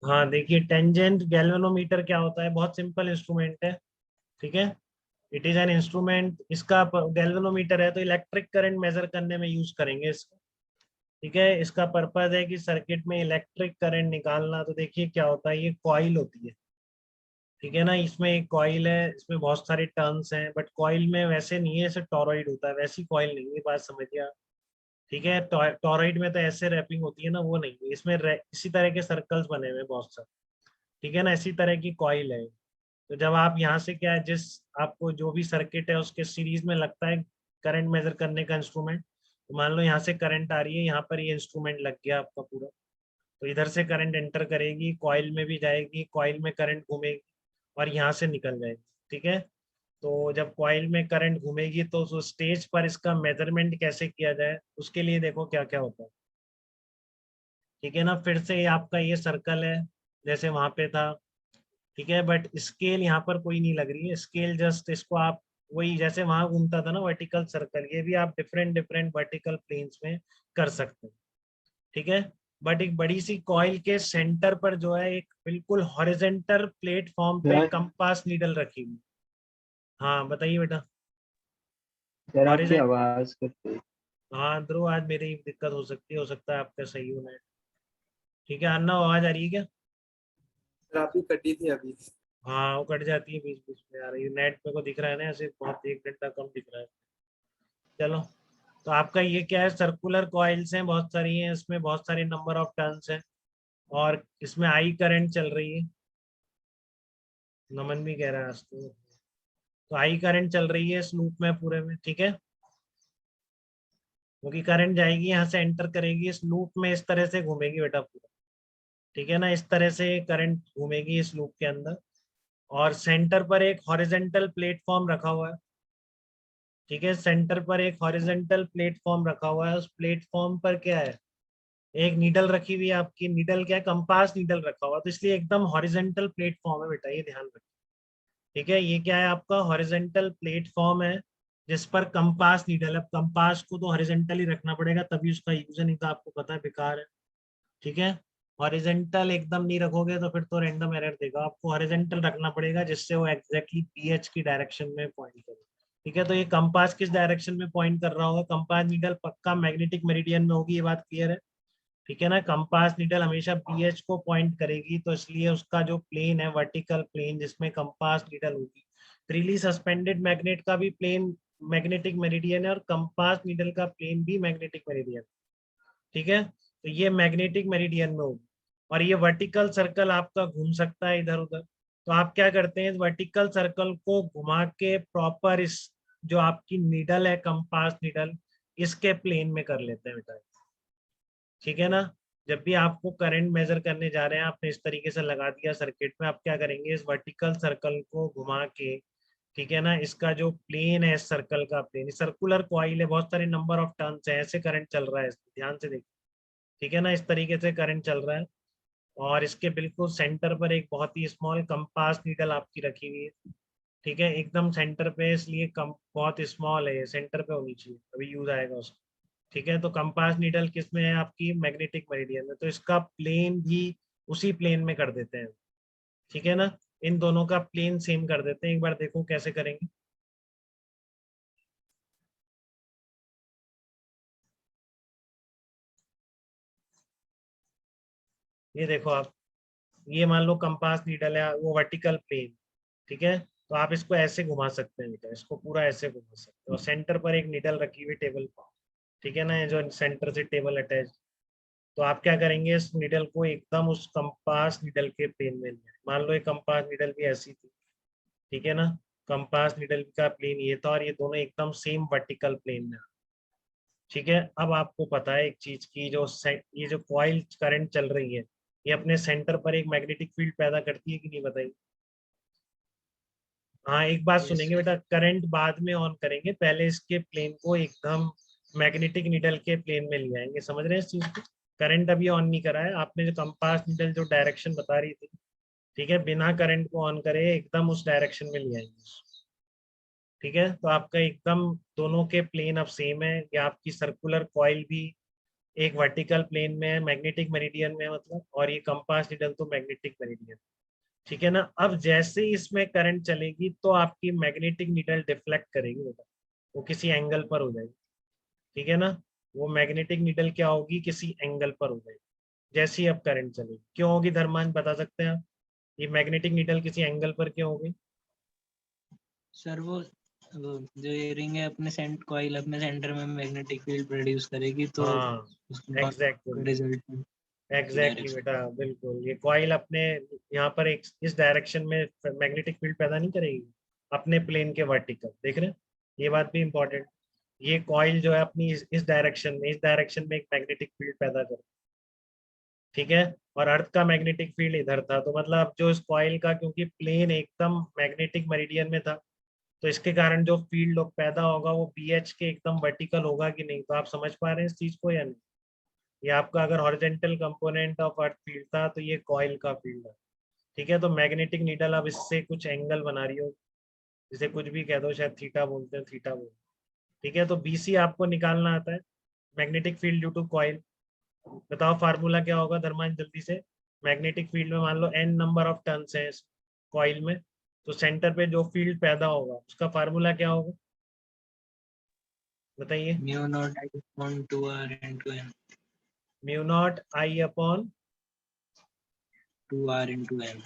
हाँ देखिए, tangent galvanometer क्या होता है, बहुत सिंपल इंस्ट्रूमेंट है। ठीक है, इट इज एन इंस्ट्रूमेंट। इसका गैल्वेनोमीटर है तो इलेक्ट्रिक करंट मेजर करने में यूज करेंगे इसको। ठीक है, इसका पर्पज है कि सर्किट में इलेक्ट्रिक करंट निकालना। तो देखिए क्या होता है, ये कॉइल होती है। ठीक है ना, इसमें एक कॉइल है, इसमें बहुत सारे टर्न्स हैं, बट कॉइल में वैसे नहीं है, ऐसे टॉरॉइड होता है, वैसी कॉइल नहीं है, बात समझिए आप। ठीक है, टॉरॉइड में तो ऐसे रैपिंग होती है ना, वो नहीं है इसमें। इसी तरह के सर्कल्स बने हुए हैं बहुत सारे। ठीक है ना, इसी तरह की कॉइल है। तो जब आप यहाँ से क्या है, जिस आपको जो भी सर्किट है उसके सीरीज में लगता है करंट मेजर करने का इंस्ट्रूमेंट, तो मान लो यहाँ से करंट आ रही है, यहाँ पर ये इंस्ट्रूमेंट लग गया आपका पूरा। तो इधर से करंट एंटर करेगी, कॉइल में भी जाएगी, कॉइल में करंट घूमेगी और यहाँ से निकल जाएगी। ठीक है, तो जब कॉइल में करंट घूमेगी तो उस स्टेज पर इसका मेजरमेंट कैसे किया जाए, उसके लिए देखो क्या क्या होता है। ठीक है ना, फिर से आपका ये सर्कल है जैसे वहां पे था। ठीक है, बट स्केल यहाँ पर कोई नहीं लग रही है, स्केल जस्ट इसको आप वही जैसे वहां घूमता था ना वर्टिकल सर्कल, ये भी आप डिफरेंट डिफरेंट वर्टिकल प्लेन्स में कर सकते हैं। ठीक है, बट एक बड़ी सी कॉइल के सेंटर पर जो है एक बिल्कुल हॉरिजेंटल प्लेटफॉर्म पे जरा कंपास नीडल रखी हुई। हाँ बताइए बेटा। जरा आपकी हॉरिजेंट, आवाज करते। हाँ ध्रुव आज मेरी दिक्कत हो सकता है आपका सही होना है। ठीक है अन्ना, आवाज आ रही है क्या? सर आपकी कटी थी अभी। हाँ वो कट जाती है बीच बीच में, आ रही है नेट पे को दिख रहा है ना ऐसे, बहुत 1 घंटा कम दिख रहा है। चलो, तो आपका ये क्या है, सर्कुलर कॉइल्स हैं बहुत सारी हैं, इसमें बहुत सारे नंबर ऑफ टर्न्स हैं, और इसमें आई करंट चल रही है। नमन भी कह रहा है आज तो आई करंट चल रही है इस लूप में पूरे में। ठीक है, क्योंकि करंट जाएगी यहाँ से एंटर करेगी इस लूप में, इस तरह से घूमेगी बेटा पूरा। ठीक है ना, इस तरह से करंट घूमेगी इस लूप के अंदर, और सेंटर पर एक हॉरिजेंटल प्लेटफॉर्म रखा हुआ है। ठीक है, सेंटर पर एक हॉरिजेंटल प्लेटफॉर्म रखा हुआ है, उस प्लेटफॉर्म पर क्या है, एक नीडल रखी हुई है आपकी। नीडल क्या है, कंपास नीडल रखा हुआ, तो इसलिए एकदम हॉरिजेंटल प्लेटफॉर्म है बेटा, ये ध्यान रखिए। ठीक है, ये क्या है आपका हॉरिजेंटल प्लेटफॉर्म है, जिस पर कंपास नीडल है। अब कंपास को तो हॉरिजेंटल ही रखना पड़ेगा तभी उसका यूज है, नहीं तो आपको पता है बेकार है। ठीक है, हॉरिजेंटल एकदम नहीं रखोगे तो फिर तो रैंडम एरर देगा, आपको हॉरिजेंटल रखना पड़ेगा जिससे वो एग्जैक्टली पीएच की डायरेक्शन में पॉइंट करे। ठीक है, तो ये कंपास किस डायरेक्शन में पॉइंट कर रहा होगा, कंपास नीडल पक्का मैग्नेटिक मेरिडियन में होगी, ये बात क्लियर है। ठीक है ना, कंपास नीडल हमेशा पीएच को पॉइंट करेगी, तो इसलिए उसका जो प्लेन है वर्टिकल प्लेन जिसमें कंपास नीडल होगी, फ्रीली सस्पेंडेड मैग्नेट का भी प्लेन मैग्नेटिक मेरिडियन है, और कंपास नीडल का प्लेन भी मैग्नेटिक मेरिडियन। ठीक है, तो ये मैग्नेटिक मेरिडियन में होगी, और ये वर्टिकल सर्कल आपका घूम सकता है इधर उधर। तो आप क्या करते हैं, इस वर्टिकल सर्कल को घुमा के प्रॉपर इस जो आपकी नीडल है कंपास नीडल, इसके प्लेन में कर लेते हैं बेटा। ठीक है ना, जब भी आपको करंट मेजर करने जा रहे हैं, आपने इस तरीके से लगा दिया सर्किट में, आप क्या करेंगे, इस वर्टिकल सर्कल को घुमा के, ठीक है ना, इसका जो प्लेन है इस सर्कल का प्लेन, सर्कुलर कॉइल है, बहुत सारे नंबर ऑफ टर्न्स है, ऐसे करंट चल रहा है, ध्यान से देखिए। ठीक है ना, इस तरीके से करंट चल रहा है, और इसके बिल्कुल सेंटर पर एक बहुत ही स्मॉल कंपास नीडल आपकी रखी हुई है। ठीक है, एकदम सेंटर पे, इसलिए कम बहुत स्मॉल है, ये सेंटर पे होनी चाहिए अभी यूज आएगा उसका। ठीक है, तो कंपास नीडल किस में है आपकी, मैग्नेटिक मेरिडियन में, तो इसका प्लेन भी उसी प्लेन में कर देते हैं। ठीक है ना, इन दोनों का प्लेन सेम कर देते हैं, एक बार देखो कैसे करेंगे। ये देखो आप, ये मान लो कंपास नीडल है, वो वर्टिकल प्लेन। ठीक है, तो आप इसको ऐसे घुमा सकते हैं बेटा, इसको पूरा ऐसे घुमा सकते हैं, और सेंटर पर एक नीडल रखी हुई टेबल पर। ठीक है ना, ये जो सेंटर से टेबल अटैच, तो आप क्या करेंगे, इस नीडल को एकदम उस कंपास नीडल के प्लेन में लिया, मान लो ये कंपास नीडल भी ऐसी थी। ठीक है ना, कंपास नीडल का प्लेन ये था, और ये दोनों एकदम सेम वर्टिकल प्लेन में। ठीक है, अब आपको पता है एक चीज की, ये जो कॉइल करंट चल रही है, ये अपने सेंटर पर एक मैग्नेटिक फील्ड पैदा करती है कि नहीं, बताइए। हाँ एक बात यस। सुनेंगे बेटा, करंट बाद में ऑन करेंगे, पहले इसके प्लेन को एकदम मैग्नेटिक नीडल के प्लेन में ले आएंगे, समझ रहे हैं इस चीज को। करंट अभी ऑन नहीं करा है आपने, जो कंपास नीडल जो डायरेक्शन बता रही थी, ठीक है, बिना करंट को ऑन करे एकदम उस डायरेक्शन में ले आएंगे। ठीक है, तो आपका एकदम दोनों के प्लेन अब सेम है, या आपकी सर्कुलर कॉइल भी एक वर्टिकल प्लेन में है, मैग्नेटिक मेरिडियन में है मतलब, और ये कंपास नीडल तो मैग्नेटिक मेरिडियन, ठीक है ना। अब जैसे ही इसमें करंट चलेगी तो आपकी मैग्नेटिक नीडल डिफ्लेक्ट करेगी बेटा, वो किसी एंगल पर हो जाएगी, ठीक है ना। वो मैग्नेटिक नीडल क्या होगी, किसी एंगल पर हो जाएगी जैसे ही अब करंट चलेगी। क्यों होगी धर्मान, बता सकते हैं आप, ये मैग्नेटिक नीडल किसी एंगल पर क्यों होगी? सर वो जो ये रिंग है अपने कॉइल अपने सेंटर में मैग्नेटिक फील्ड प्रोड्यूस करेगी, तो हाँ एग्जैक्टली, रिजल्ट एग्जैक्टली बेटा, बिल्कुल। ये कॉइल अपने यहाँ पर एक इस डायरेक्शन में मैग्नेटिक फील्ड पैदा नहीं करेगी, अपने प्लेन के वर्टिकल, देख रहे हैं, ये बात भी इम्पोर्टेंट। ये कॉइल जो है अपनी इस डायरेक्शन में एक मैग्नेटिक फील्ड पैदा करे, ठीक है। और अर्थ का मैग्नेटिक फील्ड इधर था, तो मतलब जो इस कॉइल का, क्योंकि प्लेन एकदम मैग्नेटिक मेरिडियन में था, तो इसके कारण जो फील्ड पैदा होगा वो BH के एकदम वर्टिकल होगा कि नहीं। तो आप समझ पा रहे हैं इस चीज को या नहीं? ये आपका अगर horizontal component of earth field था तो ये कॉइल का फील्ड है, ठीक है। तो मैग्नेटिक नीडल अब इससे कुछ एंगल बना रही हो, जिसे कुछ भी कह दो, शायद थीटा बोलते हैं, थीटा बोलते हैं, ठीक है। तो BC आपको निकालना आता है, magnetic field due to coil. बताओ फार्मूला क्या होगा धर्मान, जल्दी से। मैग्नेटिक फील्ड में मान लो n नंबर ऑफ टर्न्स है कॉइल में, तो सेंटर पे जो फील्ड पैदा होगा उसका फार्मूला क्या होगा, बताइए। Mu not I upon 2r into n, mu not I upon 2r into n।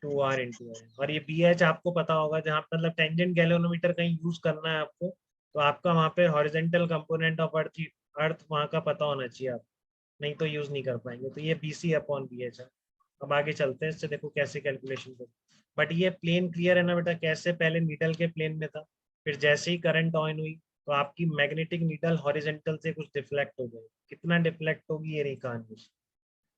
2r into N. और ये BH आपको पता होगा, जहाँ मतलब टेंजेंट गैल्वेनोमीटर कहीं यूज करना है आपको, तो आपका वहाँ पे हॉरिजेंटल कंपोनेंट ऑफ अर्थ वहाँ का पता होना चाहिए आप, नहीं तो यूज नहीं कर पाएंगे। तो ये BC अपॉन BH है। अब आगे चलते हैं, इससे देखो कैसे कैलकुलेशन करें। बट ये प्लेन क्लियर है ना बेटा, कैसे पहले नीडल के प्लेन में था, फिर जैसे ही करंट ऑन हुई तो आपकी मैग्नेटिक नीडल हॉरिजेंटल से कुछ डिफ्लेक्ट हो गई। कितना डिफ्लेक्ट होगी ये नहीं कहानी,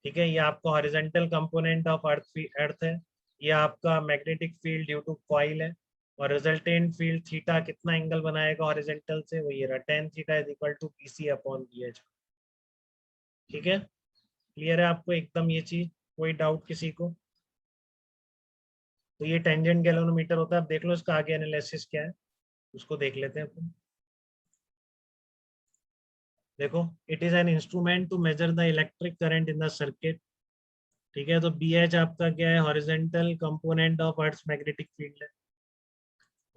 ठीक है। ये आपका हॉरिजेंटल कंपोनेंट ऑफ अर्थ है, ये आपका magnetic field due to coil है, और रिजल्टेंट फील्ड थीटा कितना एंगल बनाएगा हॉरिजेंटल से, वो ये रहा tan theta is equal to BC upon BH, ठीक है। क्लियर है आपको एकदम ये चीज, कोई डाउट किसी को? तो ये टेंजेंट गैल्वेनोमीटर होता है। अब देख लो इसका आगे एनालिसिस क्या है, उसको देख लेते हैं अपन। देखो, it is an instrument to measure the electric current in the circuit, ठीक है। तो BH आपका क्या है, horizontal component of earth magnetic field है,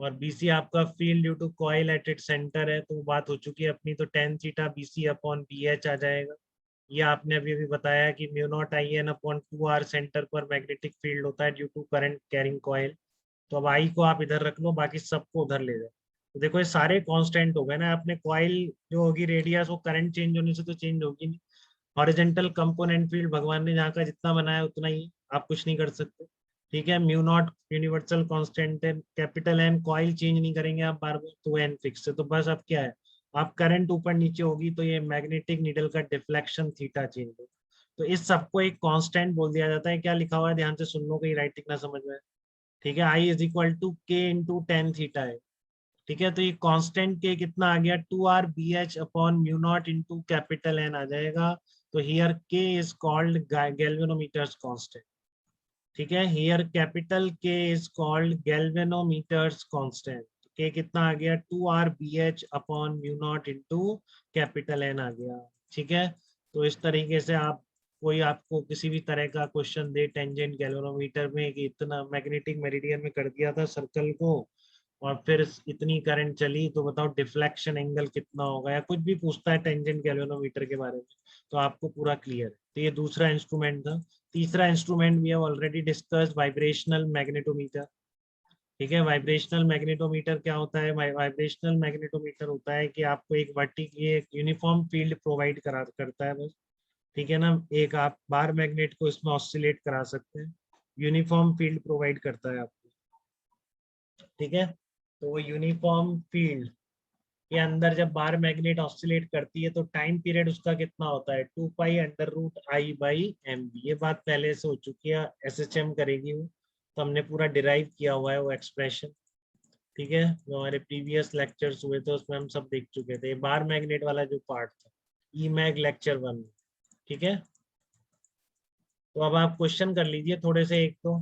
और BC आपका field due to coil at it centre है। तो वो बात हो चुकी है अपनी, तो tan theta BC upon BH आ जाएगा। ये आपने अभी अभी बताया कि mu not IN upon 2r centre पर मैग्नेटिक फील्ड होता है due to current carrying coil. तो अब I को आप इधर रख लो, बाकी सबको उधर ले जाओ। तो देखो ये सारे कांस्टेंट हो गए ना, अपने कॉइल जो होगी रेडियस, वो करंट चेंज होने से तो चेंज होगी नहीं। हॉरिजेंटल कंपोनेंट फील्ड भगवान ने जहाँ का जितना बनाया उतना ही, आप कुछ नहीं कर सकते, ठीक है। म्यू नॉट यूनिवर्सल कांस्टेंट है, कैपिटल N, कॉइल चेंज नहीं करेंगे आप बार बार, तो N फिक्स है। तो बस अब क्या है, आप करंट ऊपर नीचे होगी तो ये मैग्नेटिक नीडल का डिफ्लेक्शन थीटा चेंज हो, तो इस सबको एक कांस्टेंट बोल दिया जाता है। क्या लिखा हुआ है ध्यान से सुन लो, कहीं राइटिंग ना समझ में, ठीक है। I is equal to K into tan theta है, ठीक है। तो ये कांस्टेंट K कितना आ गया, 2r BH upon mu not into capital N आ जाएगा। तो here K is called galvanometer's constant, ठीक है। Here capital K is called galvanometer's constant. K कितना आ गया, 2r BH upon mu not into capital N आ गया, ठीक है। तो इस तरीके से आप, कोई आपको किसी भी तरह का क्वेश्चन दे टेंजेंट गैल्वेनोमीटर में कि इतना मैग्नेटिक मेरिडियन में कर दिया था सर्कल को, और फिर इतनी करंट चली, तो बताओ डिफ्लेक्शन एंगल कितना होगा, या कुछ भी पूछता है टेंजेंट गैल्वेनोमीटर के बारे में, तो आपको पूरा क्लियर है। तो ये दूसरा इंस्ट्रूमेंट था। तीसरा instrument we have already discussed, vibrational magnetometer, ठीक है। वाइब्रेशनल मैग्नेटोमीटर क्या होता है, वाइब्रेशनल मैग्नेटोमीटर होता है कि आपको एक एक यूनिफॉर्म फील्ड प्रोवाइड करता है बस, ठीक है ना। एक आप बार मैग्नेट को इसमें ऑसिलेट करा सकते हैं, यूनिफॉर्म फील्ड प्रोवाइड करता है आपको, ठीक है। तो वो यूनिफॉर्म फील्ड के अंदर जब बार मैग्नेट ऑसिलेट करती है तो टाइम पीरियड उसका कितना होता है, 2π√I/mv। ये बात पहले से हो चुकी है, SHM करेगी वो, तो हमने पूरा डिराइव किया हुआ है वो एक्सप्रेशन, ठीक है। जो हमारे प्रीवियस लेक्चर्स हुए थे उसमें हम सब देख चुके थे, बार मैग्नेट वाला जो पार्ट था, EMAG लेक्चर 1, ठीक है। तो अब आप क्वेश्चन कर लीजिए थोड़े से, एक तो